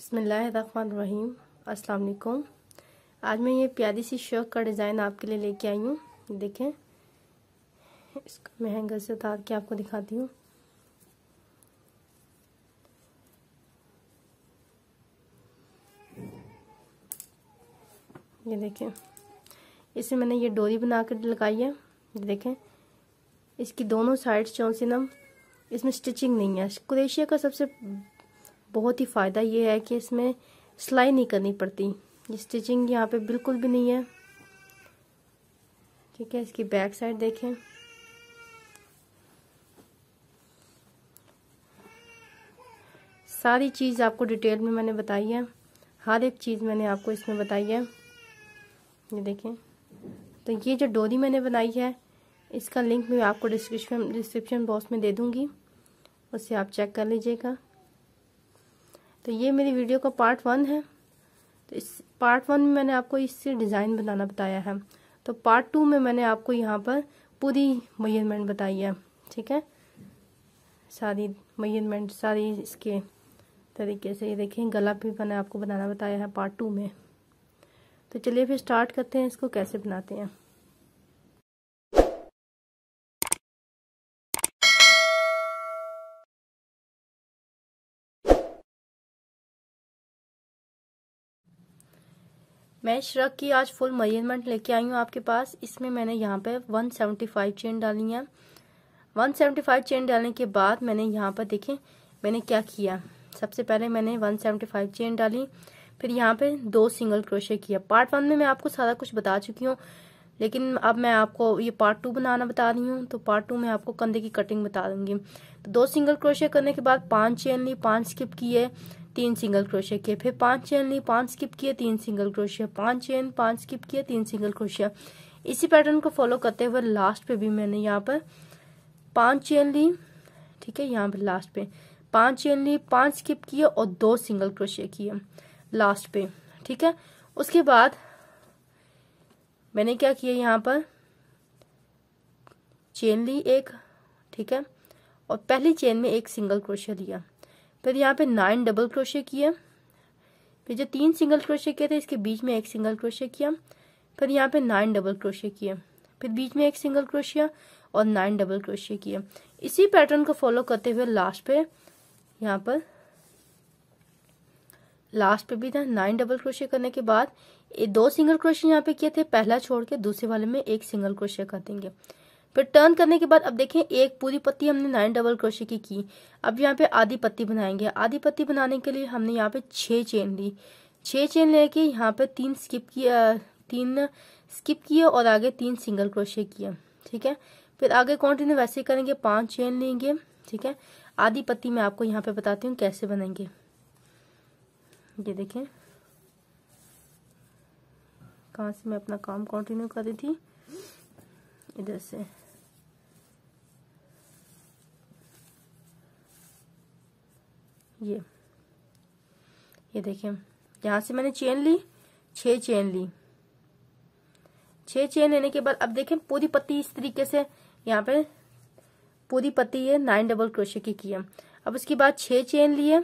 बिस्मिल्लाहिर्रहमानिर्रहीम। अस्सलाम वालेकुम। आज मैं ये प्यारी सी शर्ट का डिज़ाइन आपके लिए लेके आई हूँ। देखें, इसको मैं हैंगर से उतार के आपको दिखाती हूँ। ये देखें, इसमें मैंने ये डोरी बना कर लगाई है। ये देखें, इसकी दोनों साइड्स चौंसिनम, इसमें स्टिचिंग नहीं है। क्रोशिया का सबसे बहुत ही फ़ायदा ये है कि इसमें सिलाई नहीं करनी पड़ती। ये स्टिचिंग यहाँ पे बिल्कुल भी नहीं है। ठीक है, इसकी बैक साइड देखें। सारी चीज़ आपको डिटेल में मैंने बताई है, हर एक चीज़ मैंने आपको इसमें बताई है। ये देखें, तो ये जो डोरी मैंने बनाई है इसका लिंक मैं आपको डिस्क्रिप्शन बॉक्स में दे दूँगी, उससे आप चेक कर लीजिएगा। तो ये मेरी वीडियो का पार्ट 1 है। तो इस पार्ट 1 में मैंने आपको इससे डिज़ाइन बनाना बताया है। तो पार्ट 2 में मैंने आपको यहाँ पर पूरी मेजरमेंट बताई है। ठीक है, सारी मेजरमेंट सारी इसके तरीके से। ये देखें, गला भी मैंने आपको बनाना बताया है पार्ट 2 में। तो चलिए फिर स्टार्ट करते हैं, इसको कैसे बनाते हैं। मैं श्रग की आज फुल मेजरमेंट लेके आई हूँ आपके पास। इसमें मैंने यहाँ पे 175 चेन डाली है। 175 चेन डालने के बाद मैंने यहाँ पर देखें मैंने क्या किया। सबसे पहले मैंने 175 चेन डाली, फिर यहाँ पे 2 सिंगल क्रोशे किया। पार्ट 1 में मैं आपको सारा कुछ बता चुकी हूँ, लेकिन अब मैं आपको ये पार्ट 2 बनाना बता रही हूँ। तो पार्ट 2 में आपको कंधे की कटिंग बता दूंगी। तो 2 सिंगल क्रोशे करने के बाद 5 चेन ली, 5 स्किप किए, 3 सिंगल क्रोशे किए, फिर 5 चेन ली, 5 स्किप किए, 3 सिंगल क्रोशे, 5 चेन, 5 स्किप किए, 3 सिंगल क्रोशे। इसी पैटर्न को फॉलो करते हुए लास्ट पे भी मैंने यहाँ पर 5 चेन ली। ठीक है, यहाँ पर लास्ट पे 5 चेन ली, 5 स्किप किए और 2 सिंगल क्रोशे किए लास्ट पे। ठीक है, उसके बाद मैंने क्या किया, यहाँ पर चेन ली एक। ठीक है, और पहली चेन में 1 सिंगल क्रोशे लिया, फिर यहाँ पे 9 डबल क्रोशे किए, फिर जो 3 सिंगल क्रोशे किए थे इसके बीच में 1 सिंगल क्रोशे किया, फिर यहाँ पे 9 डबल क्रोशे किए, फिर बीच में 1 सिंगल क्रोशिया और 9 डबल क्रोशे किए। इसी पैटर्न को फॉलो करते हुए लास्ट पे यहाँ पर लास्ट पे भी था 9 डबल क्रोशे करने के बाद 2 सिंगल क्रोशे यहाँ पे किए थे, पहला छोड़ के दूसरे वाले में 1 सिंगल क्रोशे कर देंगे। फिर टर्न करने के बाद अब देखें एक पूरी पत्ती हमने 9 डबल क्रोशे की। अब यहाँ पे आधी पत्ती बनाएंगे। आधी पत्ती बनाने के लिए हमने यहाँ पे 6 चेन ली। 6 चेन लेके यहाँ पे 3 स्किप किए और आगे 3 सिंगल क्रोशे किए। ठीक है, फिर आगे कंटिन्यू वैसे करेंगे, 5 चेन लेंगे। ठीक है, आधी पत्ती मैं आपको यहाँ पे बताती हूँ कैसे बनेंगे। ये देखें, कहाँ से मैं अपना काम कंटिन्यू कर रही थी, इधर से। ये देखें, यहाँ से मैंने चेन ली, 6 चेन ली। 6 चेन लेने के बाद अब देखें पूरी पत्ती इस तरीके से यहाँ पे पूरी पत्ती ये 9 डबल क्रोशे की किया। अब उसके बाद 6 चेन लिए।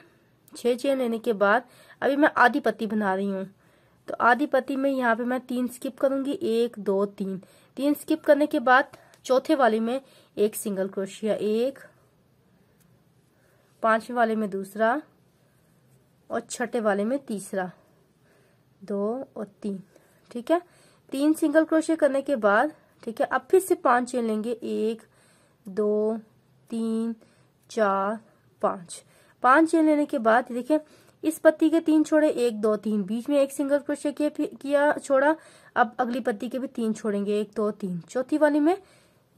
6 चेन लेने के बाद अभी मैं आधी पत्ती बना रही हूँ। तो आधी पत्ती में यहाँ पे मैं 3 स्किप करूंगी, 1 2 3। 3 स्किप करने के बाद चौथे वाले में 1 सिंगल क्रोशिया, 1, 5वें वाले में दूसरा और छठे वाले में तीसरा, 2 और 3। ठीक है, 3 सिंगल क्रोशे करने के बाद ठीक है अब फिर से 5 चेन लेंगे, 1 2 3 4 5। 5 चेन लेने के बाद देखिए इस पत्ती के 3 छोड़े, 1 2 3, बीच में 1 सिंगल क्रोशे किया छोड़ा। अब अगली पत्ती के भी 3 छोड़ेंगे, 1 2 3, चौथी वाली में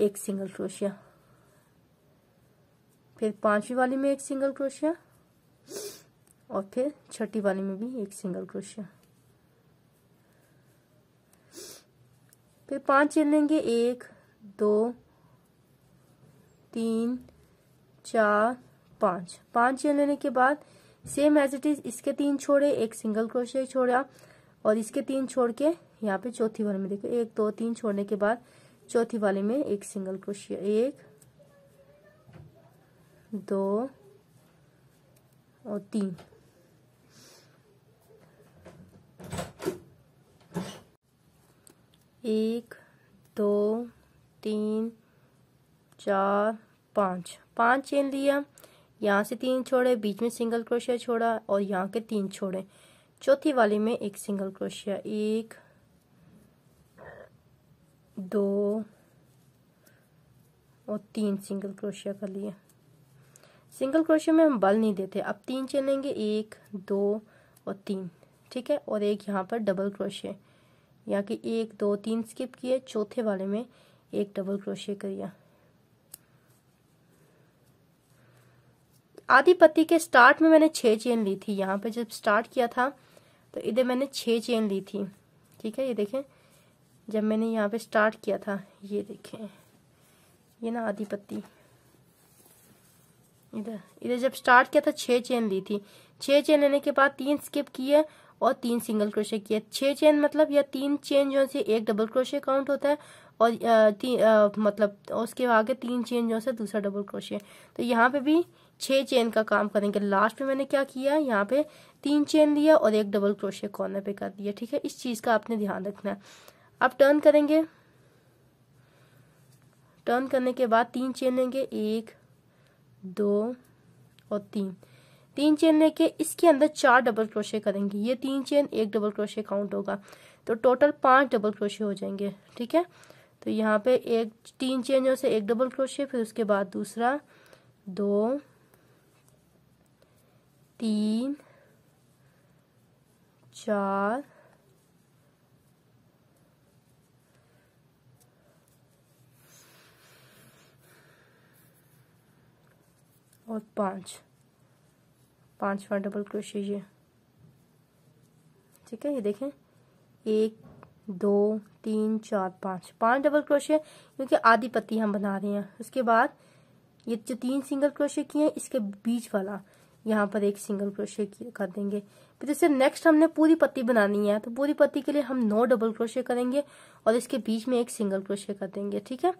1 सिंगल क्रोशिया, फिर 5वीं वाली में 1 सिंगल क्रोशिया और फिर छठी वाली में भी 1 सिंगल क्रोशिया। फिर 5 चेन लेंगे, 1 2 3 4 5। 5 चेन लेने के बाद सेम एज इट इज इसके 3 छोड़े, 1 सिंगल क्रोशे छोड़ा और इसके 3 छोड़ के यहाँ पे चौथी वाले में देखो 1 2 3 छोड़ने के बाद चौथी वाले में 1 सिंगल क्रोशिया, 1 2 और 3। 1 2 3 4 5 5 चेन लिया, यहाँ से 3 छोड़े, बीच में सिंगल क्रोशिया छोड़ा और यहाँ के 3 छोड़े, चौथी वाली में एक सिंगल क्रोशिया, 1 2 और 3 सिंगल क्रोशिया कर लिए। सिंगल क्रोशिया में हम बल नहीं देते। अब 3 चेन लेंगे, 1 2 और 3, ठीक है। और एक यहाँ पर डबल क्रोशिया, यहाँ के 1 2 3 स्किप किए, चौथे वाले में एक डबल क्रोशिया किया। आधी पत्ती के स्टार्ट में मैंने 6 चेन ली थी। यहाँ पे जब स्टार्ट किया था तो इधर मैंने 6 चेन ली थी, ठीक है। ये देखें, जब मैंने यहाँ पे स्टार्ट किया था, ये देखें, ये ना आधी पत्ती, इधर जब स्टार्ट किया था 6 चेन ली थी। 6 चेन लेने के बाद 3 स्किप किए और 3 सिंगल क्रोशिया किए। 6 चेन मतलब या 3 चेन जो से एक डबल क्रोशिया काउंट होता है और मतलब उसके आगे 3 चेन जो से दूसरा डबल क्रोशिया। तो यहाँ पे भी 6 चेन का काम करेंगे। लास्ट में मैंने क्या किया, यहाँ पे 3 चेन लिया और एक डबल क्रोशिया कॉर्नर पे कर दिया, ठीक है। इस चीज का आपने ध्यान रखना है। अब टर्न करेंगे, टर्न करने के बाद 3 चेन लेंगे, 1 2 और 3 चेन लेके इसके अंदर 4 डबल क्रोशिया करेंगे। ये 3 चेन एक डबल क्रोशिया काउंट होगा, तो टोटल 5 डबल क्रोशिया हो जाएंगे, ठीक है। तो यहाँ पे 3 चेन से एक डबल क्रोशिया, फिर उसके बाद दूसरा 2 3 4 और 5वां डबल क्रोशिया ये, ठीक है। ये देखें, 1 2 3 4 5 डबल क्रोशिया, क्योंकि आधी पत्ती हम बना रहे हैं। उसके बाद ये जो 3 सिंगल क्रोशिया किए हैं, इसके बीच वाला यहाँ पर एक सिंगल क्रोशिया कर देंगे। फिर जैसे नेक्स्ट हमने पूरी पत्ती बनानी है, तो पूरी पत्ती के लिए हम 9 डबल क्रोशिया करेंगे और इसके बीच में एक सिंगल क्रोशिया कर देंगे, ठीक है।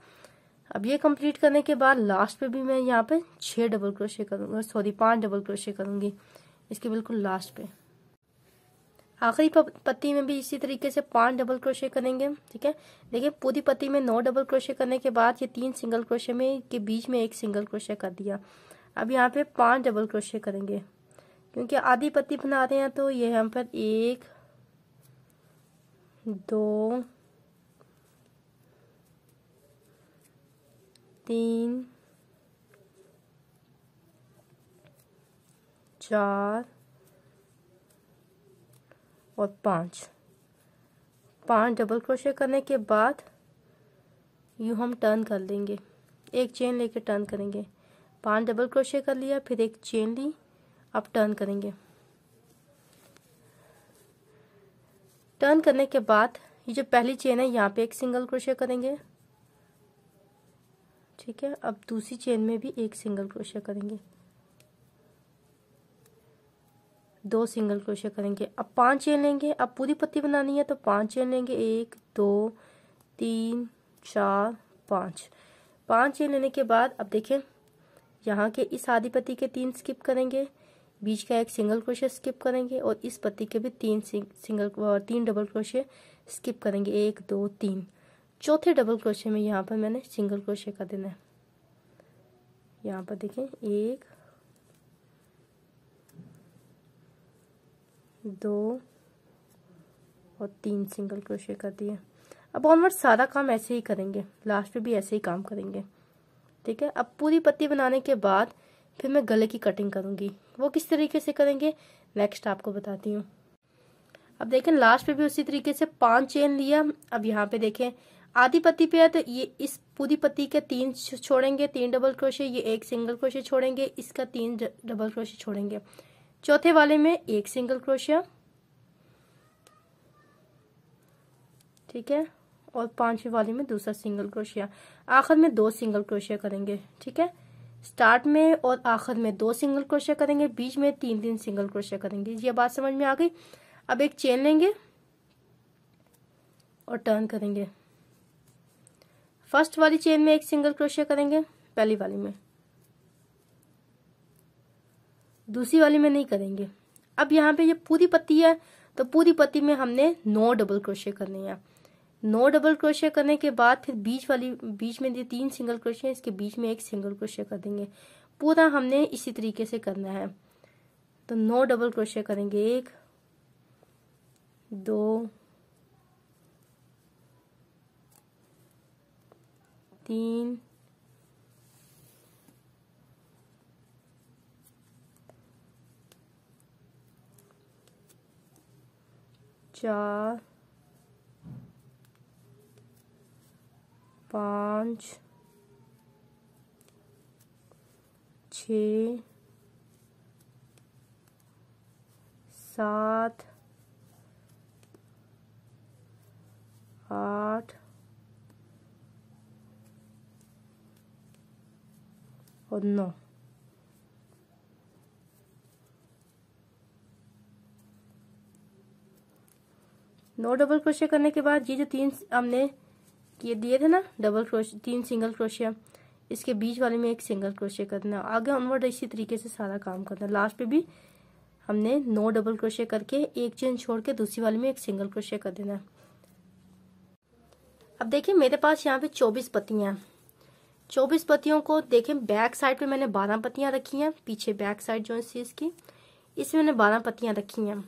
अब ये कंप्लीट करने के बाद लास्ट पे भी मैं यहाँ पे 6 डबल क्रोशिया करूंगा, सॉरी 5 डबल क्रोशिया करूंगी इसके बिल्कुल लास्ट पे। आखिरी पत्ती में भी इसी तरीके से 5 डबल क्रोशिया करेंगे, ठीक है। देखिए, पूरी पत्ती में 9 डबल क्रोशिया करने के बाद ये 3 सिंगल क्रोशिया में के बीच में एक सिंगल क्रोशिया कर दिया। अब यहाँ पे 5 डबल क्रोशिया करेंगे, क्योंकि आधी पत्ती बना रहे हैं। तो ये यहाँ पर 1 2 3 4 और 5 डबल क्रोशिया करने के बाद यूँ हम टर्न कर लेंगे, एक चेन लेके टर्न करेंगे। 5 डबल क्रोशिया कर लिया, फिर एक चेन ली, अब टर्न करेंगे। टर्न करने के बाद ये जो पहली चेन है, यहाँ पे एक सिंगल क्रोशिया करेंगे, ठीक है। अब दूसरी चेन में भी एक सिंगल क्रोशिया करेंगे, 2 सिंगल क्रोशिया करेंगे। अब 5 चेन लेंगे। अब पूरी पत्ती बनानी है तो 5 चेन लेंगे, 1 2 3 4 5 चेन लेने के बाद अब देखें, यहाँ के इस आधी पत्ती के 3 स्किप करेंगे, बीच का एक सिंगल क्रोशिया स्किप करेंगे और इस पत्ती के भी 3 डबल क्रोशिया स्किप करेंगे, 1 2 3। चौथे डबल क्रोशिया में यहाँ पर मैंने सिंगल क्रोशिया कर देना है। यहाँ पर देखें, 1 2 और 3 सिंगल क्रोशिया कर दिए। अब ऑनवर्ड सारा काम ऐसे ही करेंगे, लास्ट पे भी ऐसे ही काम करेंगे, ठीक है। अब पूरी पत्ती बनाने के बाद फिर मैं गले की कटिंग करूंगी। वो किस तरीके से करेंगे नेक्स्ट आपको बताती हूँ। अब देखें, लास्ट पे भी उसी तरीके से 5 चेन लिया। अब यहाँ पे देखें, आधी पत्ती पे है तो ये इस पूरी पत्ती के 3 छोड़ेंगे, 3 डबल क्रोशिया, ये एक सिंगल क्रोशिया छोड़ेंगे, इसका 3 डबल क्रोशिया छोड़ेंगे। चौथे वाले में एक सिंगल क्रोशिया, ठीक है, और 5वें वाले में दूसरा सिंगल क्रोशिया। आखिर में 2 सिंगल क्रोशिया करेंगे, ठीक है। स्टार्ट में और आखिर में 2 सिंगल क्रोशिया करेंगे, बीच में 3 सिंगल क्रोशिया करेंगे। ये बात समझ में आ गई। अब एक चेन लेंगे और टर्न करेंगे। फर्स्ट वाली चेन में एक सिंगल क्रोशिया करेंगे, पहली वाली में, दूसरी वाली में नहीं करेंगे। अब यहाँ पे ये पूरी पत्ती है तो पूरी पत्ती में हमने 9 डबल क्रोशिया करने हैं। 9 डबल क्रोशिया करने के बाद फिर बीच में ये 3 सिंगल क्रोशिया, इसके बीच में एक सिंगल क्रोशिया कर देंगे। पूरा हमने इसी तरीके से करना है। तो 9 डबल क्रोशिया करेंगे, 1 2 3 4 5 6 7 8 और 9। डबल क्रोशिया करने के बाद ये जो 3 हमने ये दिए थे ना डबल क्रोशिया, 3 सिंगल क्रोशिया, इसके बीच वाले में एक सिंगल क्रोशिया करना है। आगे ऑनवर्ड इसी तरीके से सारा काम करना है। लास्ट पे भी हमने 9 डबल क्रोशिया करके एक चेन छोड़ के दूसरी वाले में एक सिंगल क्रोशिया कर देना है। अब देखिए मेरे पास यहाँ पे 24 पत्तियां हैं। 24 पत्तियों को देखें, बैक साइड पे मैंने 12 पत्तियां रखी हैं, पीछे बैक साइड जो है चीज की, इसमें मैंने 12 पत्तियां रखी हैं।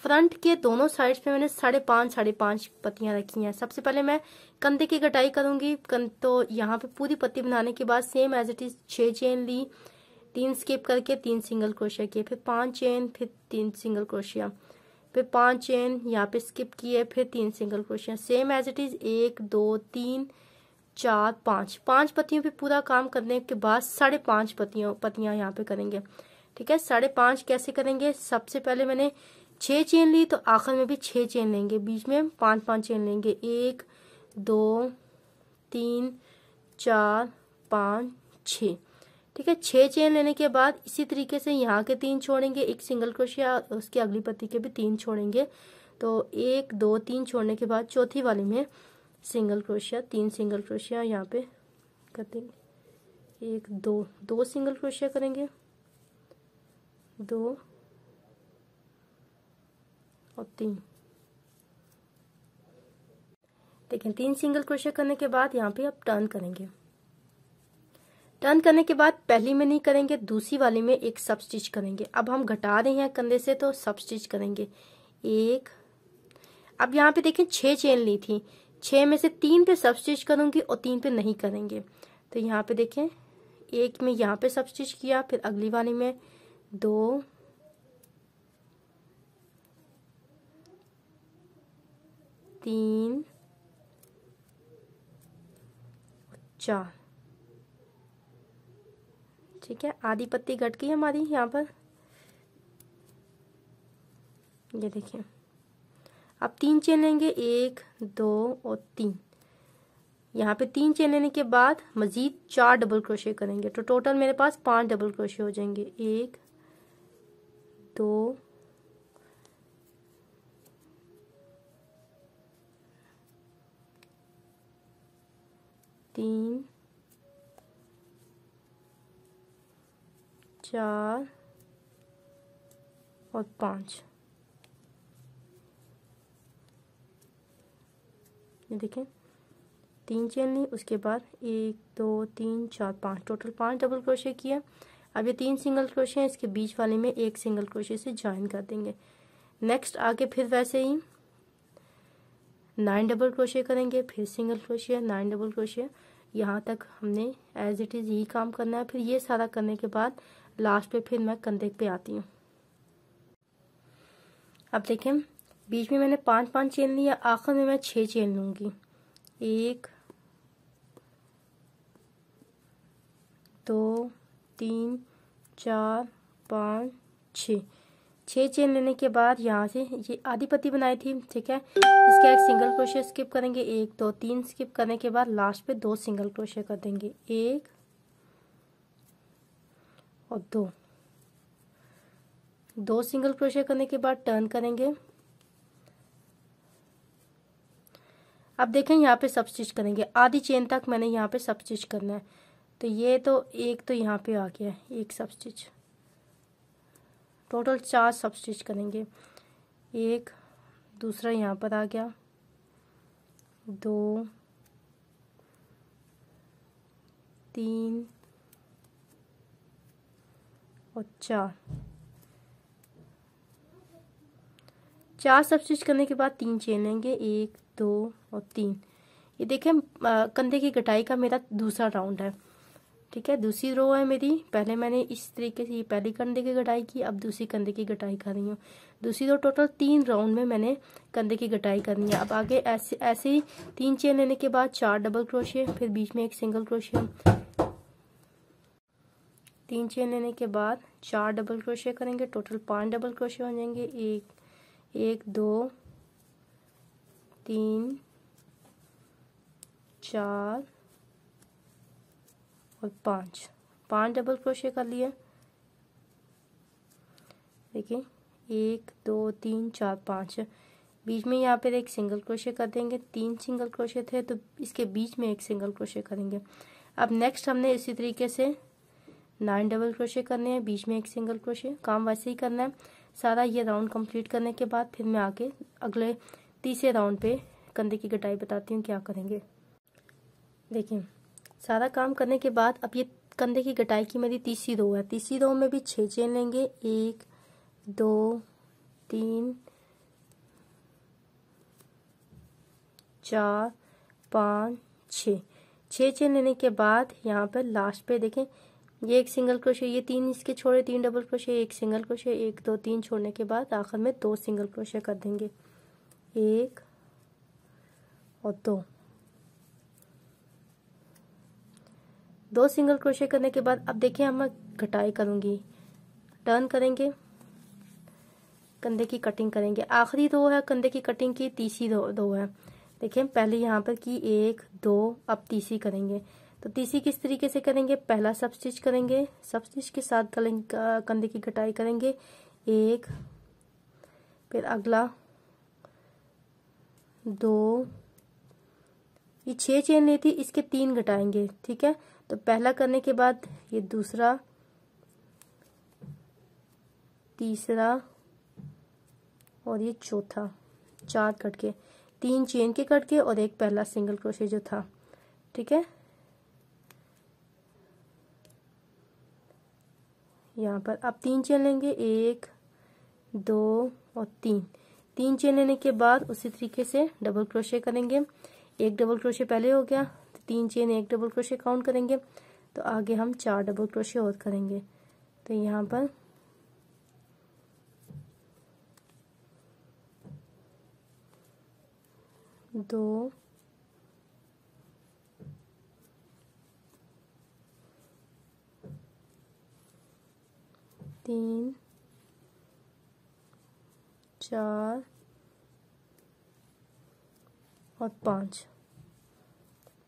फ्रंट के दोनों साइड्स पे मैंने 5.5 पत्तियां रखी हैं। सबसे पहले मैं कंधे की कटाई करूंगी। तो यहाँ पे पूरी पत्ती बनाने के बाद same as it is 6 chain ली, 3 स्किप करके 3 सिंगल क्रोशिया किए, फिर 5 चेन, फिर 3 सिंगल क्रोशिया, फिर 5 चेन यहाँ पे स्किप किए, फिर 3 सिंगल क्रोशिया, सेम एज इट इज 1 2 3 4 5 पत्तियों पे पूरा काम करने के बाद 5.5 पत्तियां यहाँ पे करेंगे। ठीक है, 5.5 कैसे करेंगे? सबसे पहले मैंने 6 चेन ली, तो आखिर में भी 6 चेन लेंगे, बीच में 5 चेन लेंगे, 1 2 3 4 5 6। ठीक है, 6 चेन लेने के बाद इसी तरीके से यहाँ के 3 छोड़ेंगे, एक सिंगल क्रोशिया, उसकी अगली पत्ती के भी 3 छोड़ेंगे। तो 1 2 3 छोड़ने के बाद चौथी वाली में सिंगल क्रोशिया, 3 सिंगल क्रोशिया यहाँ पे कर देंगे, 1 2 सिंगल क्रोशिया करेंगे, 2 और 3। देखें 3 सिंगल क्रोशिया करने के बाद यहाँ पे अब टर्न करेंगे। टर्न करने के बाद पहली में नहीं करेंगे, दूसरी वाली में एक सब स्टिच करेंगे। अब हम घटा रहे हैं कंधे से, तो सब स्टिच करेंगे 1। अब यहाँ पे देखें 6 चेन ली थी, 6 में से 3 पे सब स्टिच करूंगी और 3 पे नहीं करेंगे। तो यहाँ पे देखें, एक में यहाँ पे सब स्टिच किया, फिर अगली वाली में 2 3 4। ठीक है, आधी पत्ती घट गई हमारी यहाँ पर, ये देखिए। अब 3 चेन लेंगे, 1 2 और 3। यहाँ पे 3 चेन लेने के बाद मजीद 4 डबल क्रोशिया करेंगे, तो टोटल मेरे पास 5 डबल क्रोशिया हो जाएंगे, 1 2 3 4 और 5। ये देखें, 3 चेन ली, उसके बाद 1 2 3 4 5, टोटल 5 डबल क्रोशिया किया। अब ये 3 सिंगल क्रोशिया, इसके बीच वाले में एक सिंगल क्रोशिया से ज्वाइन कर देंगे। नेक्स्ट आगे फिर वैसे ही 9 डबल क्रोशिया करेंगे, फिर सिंगल क्रोशिया, 9 डबल क्रोशिया, यहाँ तक हमने एज इट इज यही काम करना है। फिर ये सारा करने के बाद लास्ट पे फिर मैं कंधे पे आती हूँ। अब देखें, बीच में मैंने 5 चेन लिया, आखिर में मैं 6 चेन लूंगी, 1 2 3 4 5 6। 6 चेन लेने के बाद यहाँ से ये आधी पत्ती बनाई थी, ठीक है, इसका एक सिंगल क्रोशिया स्किप करेंगे, 1 2 3 स्किप करने के बाद लास्ट पे 2 सिंगल क्रोशिया कर देंगे, 1 और 2 सिंगल क्रोशिया करने के बाद टर्न करेंगे। अब देखें यहाँ पे सब स्टिच करेंगे, आधी चेन तक मैंने यहाँ पे सब स्टिच करना है। तो ये तो एक तो यहाँ पे आ गया, एक सब स्टिच, टोटल 4 सब स्टिच करेंगे, एक दूसरा यहाँ पर आ गया, 2 3 और 4 सब स्टिच करने के बाद 3 चेन लेंगे, 1 2 और 3। ये देखें कंधे की कटाई का मेरा दूसरा राउंड है, ठीक है। दूसरी रो है मेरी, पहले मैंने इस तरीके से पहली कंधे की कटाई की, अब दूसरी कंधे की कटाई कर रही हूँ। दूसरी रो टोटल 3 राउंड में मैंने कंधे की कटाई करनी है। अब आगे ऐसे ऐसे ही 3 चेन लेने के बाद 4 डबल क्रोशिया, फिर बीच में एक सिंगल क्रोशिया। 3 चेन लेने के बाद 4 डबल क्रोशिया करेंगे, टोटल 5 डबल क्रोशिया हो जाएंगे। 1 2 3 4 और 5 डबल क्रोशिया कर लिए। देखिए 1 2 3 4 5, बीच में यहाँ पर एक सिंगल क्रोशिया कर देंगे। 3 सिंगल क्रोशिया थे तो इसके बीच में एक सिंगल क्रोशिया करेंगे। अब नेक्स्ट हमने इसी तरीके से 9 डबल क्रोशिया करने हैं, बीच में एक सिंगल क्रोशिया। काम वैसे ही करना है सारा। ये राउंड कंप्लीट करने के बाद फिर मैं आगे अगले तीसरे राउंड पे कंधे की कटाई बताती हूँ क्या करेंगे। देखिए सारा काम करने के बाद अब ये कंधे की कटाई की मेरी तीसरी रो है। तीसरी रो में भी 6 चेन लेंगे, 1 2 3 4 5 6 चेन लेने के बाद यहाँ पर लास्ट पे देखें ये एक सिंगल क्रोशिया, ये 3 इसके छोड़े, 3 डबल क्रोशिया, एक सिंगल क्रोशिया, 1 2 3 छोड़ने के बाद आखिर में 2 सिंगल क्रोशिया कर देंगे, 1 और 2 सिंगल क्रोशिया करने के बाद अब देखिए हम कटाई करूंगी, टर्न करेंगे, कंधे की कटिंग करेंगे। आखिरी रो है कंधे की कटिंग की, तीसरी रो है। देखिए पहले यहाँ पर की 1 2, अब तीसरी करेंगे। तो तीसरी किस तरीके से करेंगे, पहला सब स्टिच करेंगे, सब स्टिच के साथ कंधे की कटाई करेंगे, 1 फिर अगला 2, ये 6 चेन ली थी इसके 3 घटाएंगे, ठीक है। तो पहला करने के बाद ये दूसरा, तीसरा और ये चौथा, 4 कट के, 3 चेन के कट के और एक पहला सिंगल क्रोशिया जो था, ठीक है। यहाँ पर अब 3 चेन लेंगे, 1 2 और 3 चेन लेने के बाद उसी तरीके से डबल क्रोशिया करेंगे। एक डबल क्रोशिया पहले हो गया तो 3 चेन एक डबल क्रोशिया काउंट करेंगे, तो आगे हम 4 डबल क्रोशिया और करेंगे। तो यहाँ पर 2 3 4 और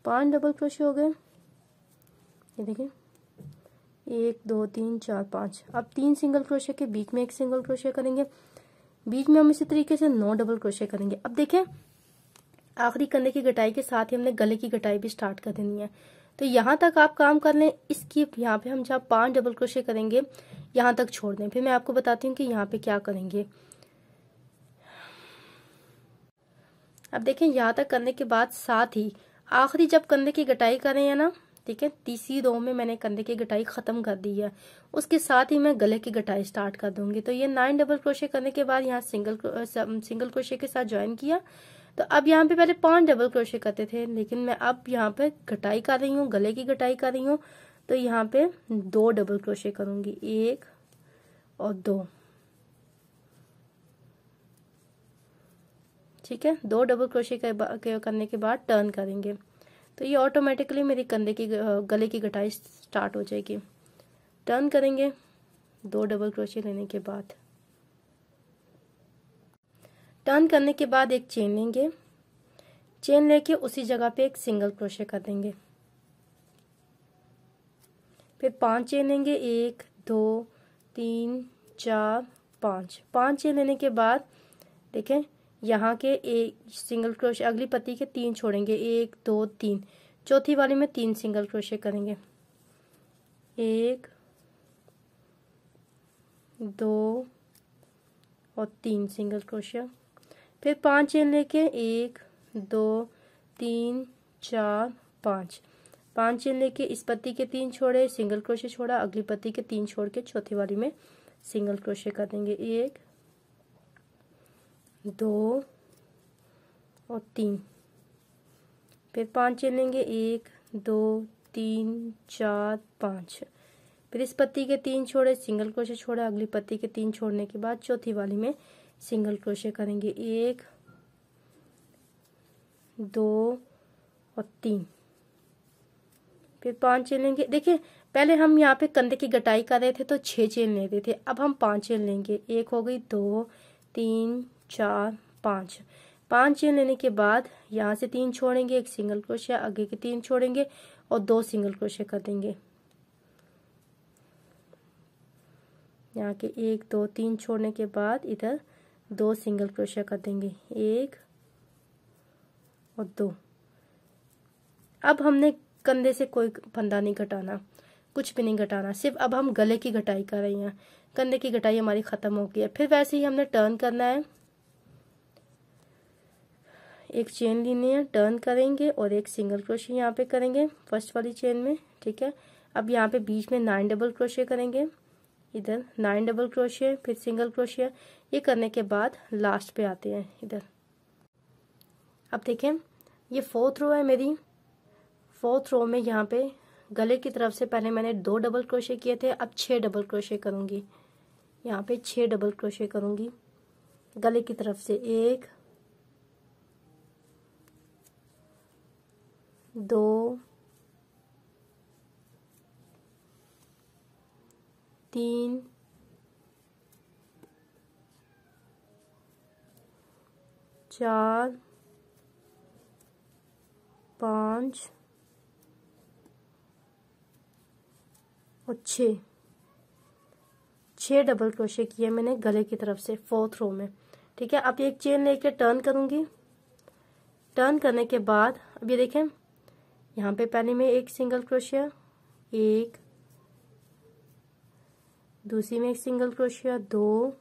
5 डबल क्रोशिया हो गए। ये देखिए 1 2 3 4 5। अब 3 सिंगल क्रोशिया के बीच में एक सिंगल क्रोशिया करेंगे, बीच में हम इसी तरीके से 9 डबल क्रोशिया करेंगे। अब देखें आखिरी कंधे की कटाई के साथ ही हमने गले की कटाई भी स्टार्ट कर देनी है। तो यहाँ तक आप काम कर लें। इसकी यहाँ पे हम जहाँ 5 डबल क्रोशिया करेंगे यहाँ तक छोड़ दें, फिर मैं आपको बताती हूँ कि यहाँ पे क्या करेंगे। अब देखें यहाँ तक करने के बाद साथ ही आखिरी जब कंधे की कटाई कर रहे हैं ना, ठीक है, तीसरी रो में मैंने कंधे की कटाई खत्म कर दी है, उसके साथ ही मैं गले की कटाई स्टार्ट कर दूंगी। तो ये 9 डबल क्रोशिया करने के बाद यहाँ सिंगल क्रोशिया के साथ ज्वाइन किया। तो अब यहाँ पे पहले 5 डबल क्रोशिया करते थे, लेकिन मैं अब यहाँ पे कटाई कर रही हूँ, गले की कटाई कर रही हूँ, तो यहाँ पे 2 डबल क्रोशिया करूंगी, 1 और 2, ठीक है। 2 डबल क्रोशिया करने के बाद टर्न करेंगे, तो ये ऑटोमेटिकली मेरी कंधे की गले की कटाई स्टार्ट हो जाएगी। टर्न करेंगे 2 डबल क्रोशिया लेने के बाद, टर्न करने के बाद एक चेन लेंगे, चेन लेके उसी जगह पे एक सिंगल क्रोशिया कर देंगे, फिर 5 चेन लेंगे, 1 2 3 4 5 चेन लेने के बाद देखें यहाँ के एक सिंगल क्रोशिया, अगली पत्ती के 3 छोड़ेंगे, 1 2 3, चौथी वाली में 3 सिंगल क्रोशिया करेंगे, 1 2 और 3 सिंगल क्रोशिया, फिर 5 चेन लेके 1 2 3 4 5 5 चेन लेके इस पत्ती के 3 छोड़े, सिंगल क्रोशे छोड़ा, अगली पत्ती के 3 छोड़ के चौथी वाली में सिंगल क्रोशे कर देंगे। 1 2 और 3। फिर 5 चेन लेंगे, 1 2 3 4 5। फिर इस पत्ती के 3 छोड़े, सिंगल क्रोशे छोड़ा, अगली पत्ती के 3 छोड़ने के बाद चौथी वाली में सिंगल क्रोशे करेंगे। 1 2 और 3। फिर 5 चेन लेंगे। देखिए पहले हम यहाँ पे कंधे की गटाई कर रहे थे तो 6 चेन लेते थे, अब हम 5 चेन लेंगे। 1 हो गई, 2 3 4 5। 5 चेन लेने के बाद यहाँ से 3 छोड़ेंगे, एक सिंगल क्रोशे, आगे के 3 छोड़ेंगे और 2 सिंगल क्रोशे कर देंगे। यहाँ के 1 2 3 छोड़ने के बाद इधर 2 सिंगल क्रोशे कर देंगे। 1 और 2। अब हमने कंधे से कोई फंदा नहीं घटाना, कुछ भी नहीं घटाना, सिर्फ अब हम गले की घटाई कर रहे हैं। कंधे की घटाई हमारी खत्म हो गई है। फिर वैसे ही हमने टर्न करना है, एक चेन लेनी है, टर्न करेंगे और एक सिंगल क्रोशे यहाँ पे करेंगे फर्स्ट वाली चेन में। ठीक है, अब यहाँ पे बीच में 9 डबल क्रोशे करेंगे, इधर 9 डबल क्रोशे, फिर सिंगल क्रोशे। ये करने के बाद लास्ट पे आते हैं इधर। अब देखें ये 4th रो है मेरी। 4th रो में यहाँ पे गले की तरफ से पहले मैंने 2 डबल क्रोशे किए थे, अब 6 डबल क्रोशे करूंगी। यहाँ पे 6 डबल क्रोशे करूंगी गले की तरफ से। 1 2 3 4 5 और 6 डबल क्रोशे किए मैंने गले की तरफ से 4th रो में। ठीक है, अब एक चेन लेके टर्न करूंगी। टर्न करने के बाद अब ये देखें यहाँ पे पहले में एक सिंगल क्रोशिया, एक, दूसरी में एक सिंगल क्रोशिया, 2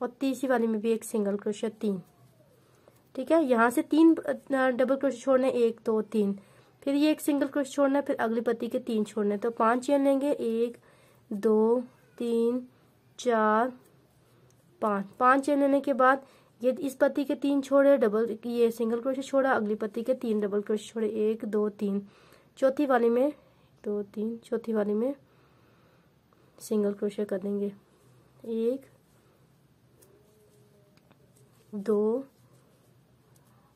और तीसरी वाली में भी एक सिंगल क्रोशिया, 3। ठीक है, यहाँ से 3 डबल क्रोशिया छोड़ने, 1 2 3। फिर ये एक सिंगल क्रोशिया छोड़ना है, फिर अगली पत्ती के 3 छोड़ने। तो 5 चेन लेंगे, 1 2 3 4 5। 5 चेन लेने के बाद ये इस पत्ती के 3 छोड़े, डबल ये सिंगल क्रोशिया छोड़ा, अगली पत्ती के 3 डबल क्रोशिया छोड़े, 1 2 3। चौथी वाली में 2 3, चौथी वाली में सिंगल क्रोशिया कर देंगे। 1 2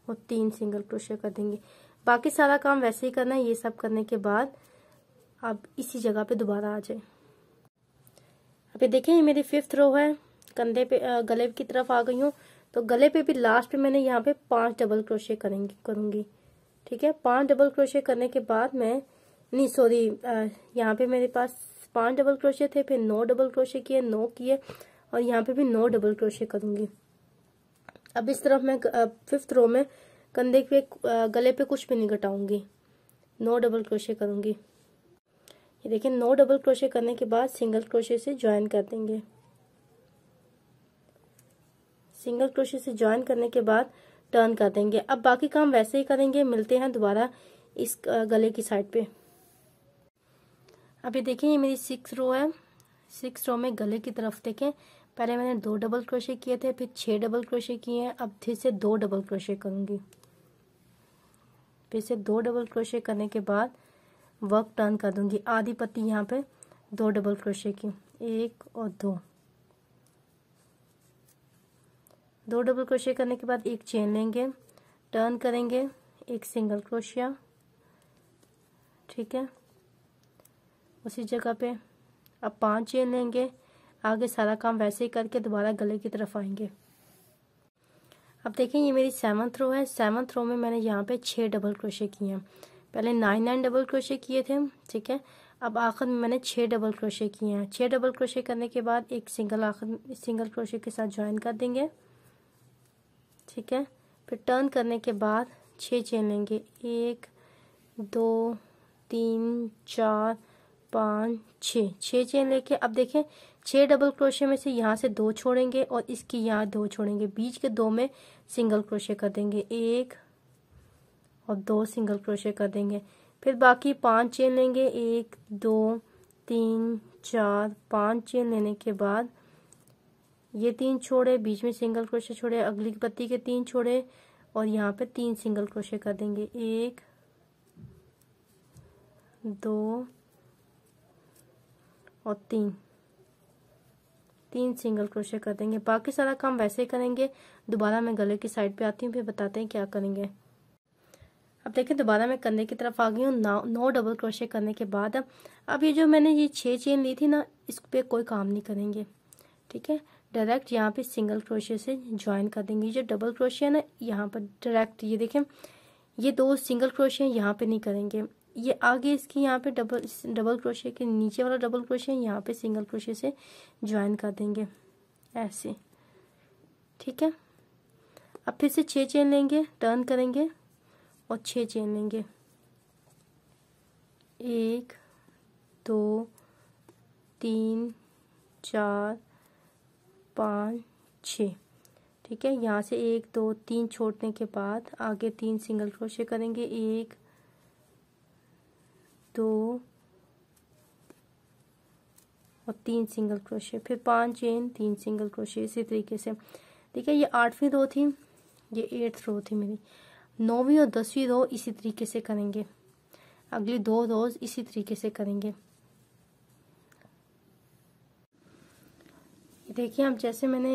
और 3 सिंगल क्रोशिया कर देंगे। बाकी सारा काम वैसे ही करना है। ये सब करने के बाद अब इसी जगह पे दोबारा आ जाए। अब ये देखें ये मेरी 5th रो है, कंधे पे गले की तरफ आ गई हूँ। तो गले पे भी लास्ट पे मैंने यहाँ पे 5 डबल क्रोशे करूंगी। ठीक है, 5 डबल क्रोशे करने के बाद मैं नहीं सॉरी यहाँ पे मेरे पास 5 डबल क्रोशे थे, फिर 9 डबल क्रोशे किए, 9 किए और यहाँ पे भी 9 डबल क्रोशे करूंगी। अब इस तरफ मैं 5th रो में कंधे पे गले पे कुछ भी नहीं घटाऊंगी, 9 डबल क्रोशे करूंगी। ये देखिए 9 डबल क्रोशे करने के बाद सिंगल क्रोशे से ज्वाइन कर देंगे। सिंगल क्रोशे से ज्वाइन करने के बाद टर्न कर देंगे। अब बाकी काम वैसे ही करेंगे। मिलते हैं दोबारा इस गले की साइड पे। अब ये देखिए ये मेरी 6th रो है। 6th रो में गले की तरफ देखें, पहले मैंने 2 डबल क्रोशे किए थे, फिर 6 डबल क्रोशे किए हैं। अब फिर से 2 डबल क्रोशे करूंगी। फिर से 2 डबल क्रोशे करने के बाद वर्क टर्न कर दूंगी। आधी पत्ती यहाँ पे 2 डबल क्रोशे की, 1 और 2 डबल क्रोशे करने के बाद एक चेन लेंगे, टर्न करेंगे, एक सिंगल क्रोशिया। ठीक है, उसी जगह पे अब 5 चेन लेंगे। आगे सारा काम वैसे ही करके दोबारा गले की तरफ आएंगे। अब देखें ये मेरी 7th रो है। 7th रो में मैंने यहाँ पे 6 डबल क्रोशे किए हैं। पहले 9 डबल क्रोशे किए थे। ठीक है, अब आखिर में मैंने 6 डबल क्रोशे किए हैं। 6 डबल क्रोशे करने के बाद एक सिंगल क्रोशे के साथ ज्वाइन कर देंगे। ठीक है, फिर टर्न करने के बाद 6 चेन लेंगे, 1 2 3 4 5 6 चेन लेके अब देखें 6 डबल क्रोशे में से यहाँ से 2 छोड़ेंगे और इसकी यहाँ 2 छोड़ेंगे। बीच के 2 में सिंगल क्रोशे कर देंगे, 1 और 2 सिंगल क्रोशे कर देंगे। फिर बाकी 5 चेन लेंगे, 1 2 3 4 5 चेन लेने के बाद ये 3 छोड़े, बीच में सिंगल क्रोशे छोड़े, अगली पत्ती के 3 छोड़े और यहाँ पे 3 सिंगल क्रोशे कर देंगे, 1 2 और 3 सिंगल क्रोशे कर देंगे। बाकी सारा काम वैसे ही करेंगे। दोबारा मैं गले की साइड पे आती हूँ, फिर बताते हैं क्या करेंगे। अब देखिए दोबारा मैं कंधे की तरफ आ गई हूँ। 9 डबल क्रोशे करने के बाद अब ये जो मैंने ये 6 चेन ली थी ना, इस पे कोई काम नहीं करेंगे, ठीक है। डायरेक्ट यहाँ पे सिंगल क्रोशे से ज्वाइन कर देंगे। जो डबल क्रोशे है ना, यहाँ पर डायरेक्ट ये देखें, ये 2 सिंगल क्रोशे यहाँ पे नहीं करेंगे। ये आगे इसकी यहाँ पे डबल क्रोशे के नीचे वाला डबल क्रोशे यहाँ पे सिंगल क्रोशे से ज्वाइन कर देंगे ऐसे, ठीक है। अब फिर से 6 चेन लेंगे, टर्न करेंगे और 6 चेन लेंगे, 1 2 3 4 5 6, ठीक है। यहाँ से 1 2 3 छोड़ने के बाद आगे 3 सिंगल क्रोशे करेंगे, 1 2 और 3 सिंगल क्रोशे, फिर 5 चेन, 3 सिंगल क्रोशे, इसी तरीके से। ठीक है, ये 8वीं रो थी, ये 8th रो थी मेरी। 9वीं और 10वीं रो इसी तरीके से करेंगे, अगली 2 रोज इसी तरीके से करेंगे। देखिए अब जैसे मैंने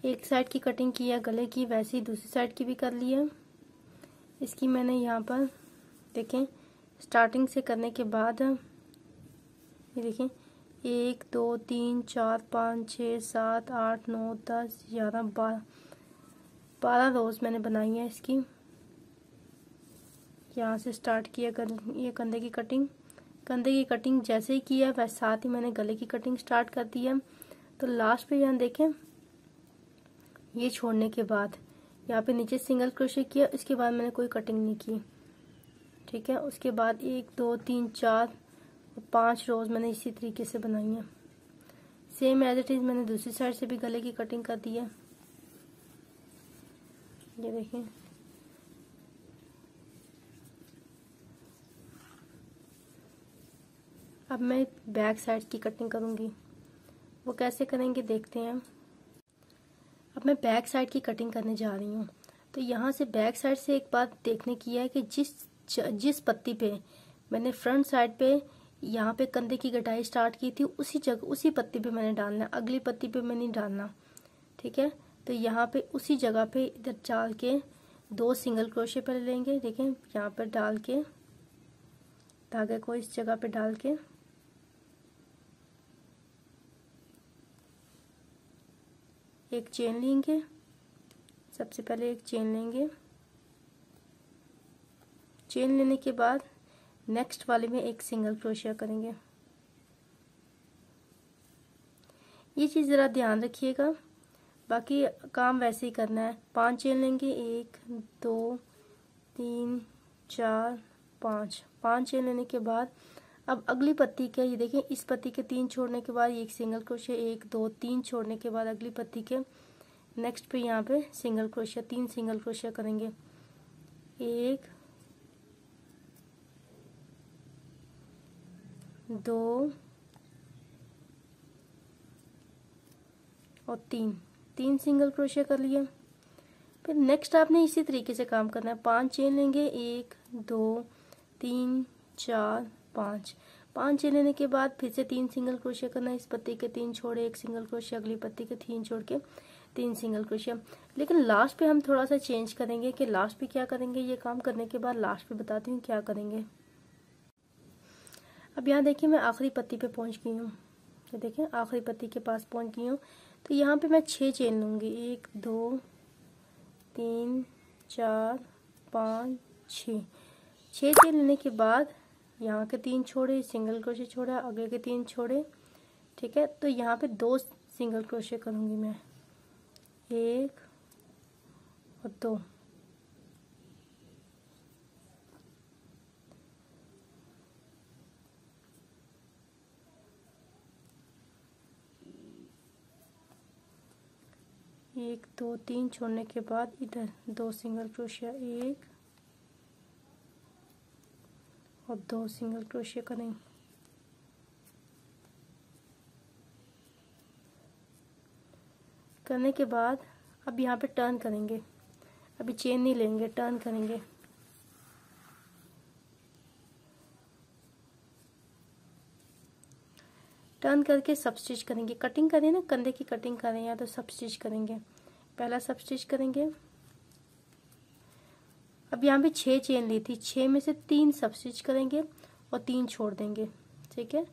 एक साइड की कटिंग की है गले की, वैसे ही दूसरी साइड की भी कर ली है। इसकी मैंने यहाँ पर देखें स्टार्टिंग से करने के बाद ये देखें 1 2 3 4 5 6 7 8 9 10 11 12 रोज मैंने बनाई है इसकी। यहाँ से स्टार्ट किया ये कंधे की कटिंग। कंधे की कटिंग जैसे ही किया वैसे साथ ही मैंने गले की कटिंग स्टार्ट कर दी है। तो लास्ट पे यहाँ देखें, ये छोड़ने के बाद यहाँ पे नीचे सिंगल क्रोशे किया, इसके बाद मैंने कोई कटिंग नहीं की, ठीक है। उसके बाद 1 2 3 4 और 5 रोज मैंने इसी तरीके से बनाई है। सेम एज इट इज मैंने दूसरी साइड से भी गले की कटिंग कर दी है, ये देखें। अब मैं बैक साइड की कटिंग करूंगी, वो कैसे करेंगे देखते हैं। अब मैं बैक साइड की कटिंग करने जा रही हूँ। तो यहाँ से बैक साइड से एक बात देखने की है कि जिस पत्ती पे मैंने फ्रंट साइड पे यहाँ पे कंधे की कटाई स्टार्ट की थी, उसी जगह उसी पत्ती पे मैंने डालना, अगली पत्ती पे मैं नहीं डालना, ठीक है। तो यहाँ पे उसी जगह पे इधर डाल के 2 सिंगल क्रोशे पहले लेंगे, देखें यहाँ पर डाल के धागे को इस जगह पे डाल के एक चेन लेंगे। सबसे पहले एक चेन लेंगे, चेन लेने के बाद नेक्स्ट वाले में एक सिंगल क्रोशिया करेंगे। ये चीज़ ज़रा ध्यान रखिएगा, बाकी काम वैसे ही करना है। 5 चेन लेंगे, 1 2 3 4 5 चेन लेने के बाद अब अगली पत्ती के ये देखें, इस पत्ती के 3 छोड़ने के बाद एक सिंगल क्रोशिया, 1 2 3 छोड़ने के बाद अगली पत्ती के नेक्स्ट पे यहाँ पे सिंगल क्रोशिया, 3 सिंगल क्रोशिया करेंगे, 1 2 और 3 सिंगल क्रोशिया कर लिया। फिर नेक्स्ट आपने इसी तरीके से काम करना है। 5 चेन लेंगे, 1 2 3 4 5 चेन लेने के बाद फिर से 3 सिंगल क्रोशिया करना है। इस पत्ती के 3 छोड़े, एक सिंगल क्रोशिया, अगली पत्ती के 3 छोड़ के 3 सिंगल क्रोशिया। लेकिन लास्ट पे हम थोड़ा सा चेंज करेंगे कि लास्ट पे क्या करेंगे, ये काम करने के बाद लास्ट पे बताती हूँ क्या करेंगे। अब यहाँ देखिए मैं आखिरी पत्ती पे पहुँच गई हूँ, तो देखें आखिरी पत्ती के पास पहुँच गई हूँ। तो यहाँ पे मैं 6 चेन लूँगी, 1 2 3 4 5 6 चेन लेने के बाद यहाँ के 3 छोड़े, सिंगल क्रोशे छोड़ा, आगे के 3 छोड़े, ठीक है। तो यहाँ पे 2 सिंगल क्रोशे करूँगी मैं, 1 और 2, एक 2 3 छोड़ने के बाद इधर 2 सिंगल क्रोशिया, 1 और 2 सिंगल क्रोशिया करेंगे। करने के बाद अब यहाँ पे टर्न करेंगे, अभी चेन नहीं लेंगे, टर्न करेंगे। टर्न करके सब स्टिच करेंगे। कटिंग करें ना, कंधे की कटिंग करें या तो सब स्टिच करेंगे। पहला सब स्टिच करेंगे। अब यहाँ पे 6 चेन ली थी, 6 में से 3 सब स्टिच करेंगे और 3 छोड़ देंगे। ठीक है,